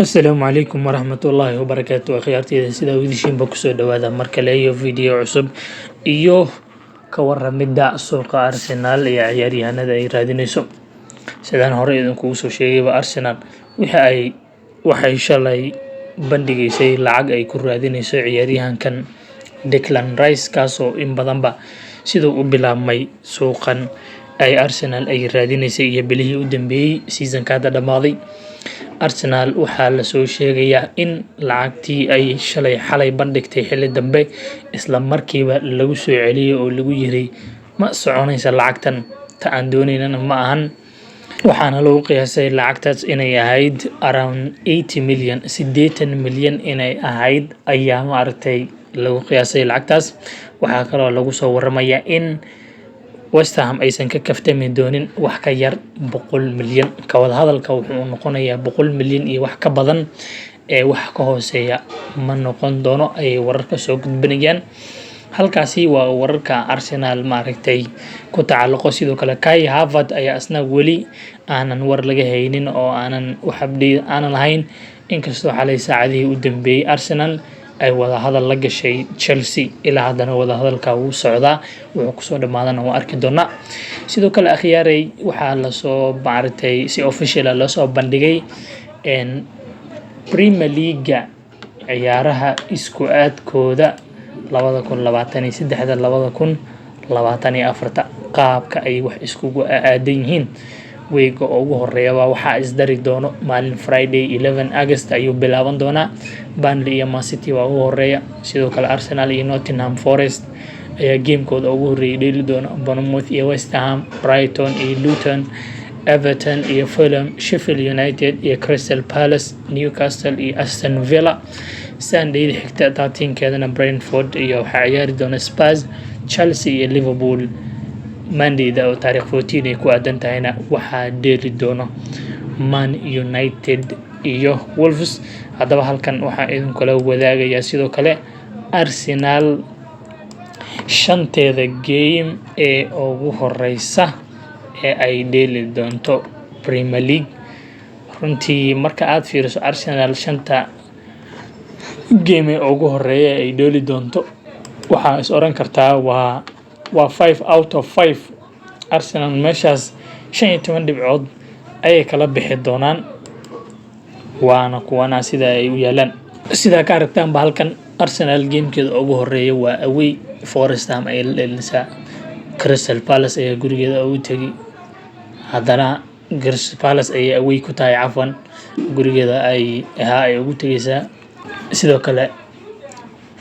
Asalaamu calaykum waraxmatullaahi wabarakaatu akhyaarteyda sida idinba kusoo dhawaada mar kale iyo video cusub iyo ka waramida suuqa Arsenal iyo ciyaaryahanada ay raadinayso sidaan hore idinkugu soo sheegayba Arsenal waxay shalay bandhigaysay lacag ay ku raadinayso ciyaaryahankan Declan Rice kaasoo in badanba sidoo u bilaabmay suuqan ay Arsenal ay raadinaysay iyo bilihii u dambeeyay season-ka hadda dhamaaday. Arsenal waxaa la soo sheegayaa in lacagtii ay xalay bandhigtay xilli dambe isla markiiba lagu soo celiyay oo lagu yiri ma soconaysa lacagtan ta aan doonaynana ma ahan, waxaana lagu qiyaasay lacagtaas inay ahayd around 80 milyan inay ahayd ayaa maaragtay lagu qiyaasay lacagtaas. Waxaa kaloo lagu soo waramayaa in West Ham aysan ka kaftami doonin wax ka yar 100 milyan. Ka wada hadalka wuxuu noqonayaa 100 milyan iyo wax ka badan ee wax ka hooseeya ma noqon doono ay wararka soo gudbinayaan. Halkaasi waa wararka Arsenal maaragtay ku tacalluqo. Sidoo kale Kai Havertz ayaa asna weli aanan war laga haynin oo aanan wax update aanan lahayn, inkastoo xalay saacadihii u dambeeyay Arsenal ay wada hadal la gashay Chelsea ilaa haddana wada hadalka uu socdaa, wuxuu kusoo dhamaadana waa arki doonaa. Sidoo kale akhyaaray waxaa la soo maaragtay si official ah loo soo bandhigay Premier League ciyaaraha isku aadkooda 2023-2024 qaabka ay wax iskugu aadan yihiin. Weeyga ugu horeeya waxaa isdari doono maalin Friday 11 August ayuu bilaaban doonaa. Burnley iyo Man City waa ugu horeeya. Sidoo kale Arsenal iyo Nottingham Forest ayaa gamekooda ugu horeeyay dheeli doona. Bournemouth iyo West Ham, Brighton iyo Luton, Everton iyo Fulham, Sheffield United iyo Crystal Palace, Newcastle iyo Aston Villa. Sunday xigta 13keedana Brentford iyo waxaa ciyaari doona Spurs, Chelsea iyo Liverpool. Mondayda oo taariikh 14 ay ku aadan tahayna waxaa dheeli doono Man United iyo Wolves. Haddaba halkan waxaa idin kala wadaagayaa sidoo kale Arsenal shanteeda game ee ugu horeysa ee ay dheeli doonto Premier League. Runtii marka aad fiiriso Arsenal shanta game ee ugu horeeya ay dheeli doonto waxaa is oran kartaa waa 5 out of 5. Arsenal meeshaas 15 dhibcood ayay kala bixi doonaan, waana kuwana sida ay u yaalaan. Sida ka aragtaan halkan Arsenal gamekeeda ugu horeeya waa away. Forest Ham ay la dheelaysaa, Crystal Palace ayaa gurigeeda ugu tagi, haddana Crystal Palace ayay away ku tahay cafwan gurigeeda ay ugu tagaysaa. Sidoo kale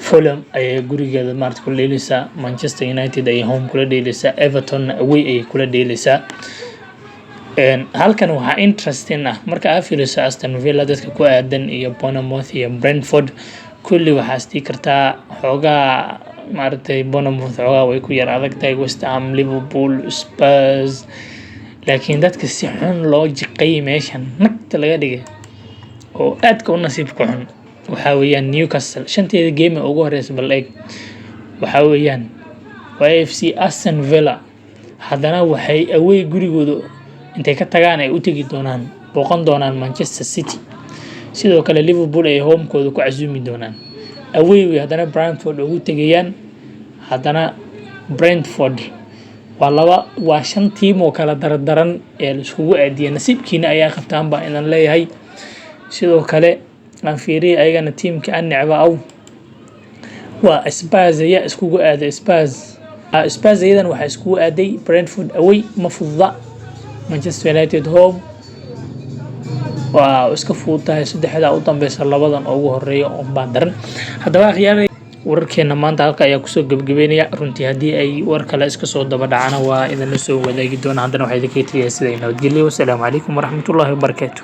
Fulham ayaa gurigeeda maaragtay kula dheelaysaa, Manchester United ayaa home kula dheelaysaa, Everton away ayay kula dheelaysaa. Halkan waxaa interesting ah marka aad fiiriso Aston Villa dadka ku aadan iyo Bournemouth iyo Brentford kulli waxaa istii kartaa xoogaa maaragtay Bournemouth xoogaa way ku yar adag tahay, West Ham, Liverpool, Spurs, laakiin dadka si xun loo jiqay meeshan nagta laga dhigay oo aadka u nasiibka xun waxaa weeyaan Newcastle. Shanteeda game ugu horeysa bal eeg waxaa weeyaan AFC Aston Villa, haddana waxay away gurigooda intay ka tagaan ay u tagi doonaan booqan doonaan Manchester City. Sidoo kale Liverpool ay homekooda ku casuumi doonaan, away haddana Brentford ugu tagayaan, haddana Brentford waa 5 team oo kala daran ee la iskugu aadiyay. Nasiibkiina ayaa qabtaan baa inaan leeyahay. Sidoo kale aan fiiriyay ayagana teamka aan necba waa Spurs ayaa iskugu aaday. Spurs ayadan waxaa iskugu aaday Brentford away ma fududa, Manchester United home waa iska fududahay. Saddexda u dambeysa labadan ugu horeeya oo baadaran. Haddaba akhyaaray wararkeena maanta halka ayaa kusoo gabagabeynaya. Runtii haddii ay war kale iska soo daba dhacana waa idin la soo wadaagi doona. Haddana waxaa idinka tagayaa sida nabadgelyo. Wassalaamu calaykum waraxmatullaahi wabarakaatuh.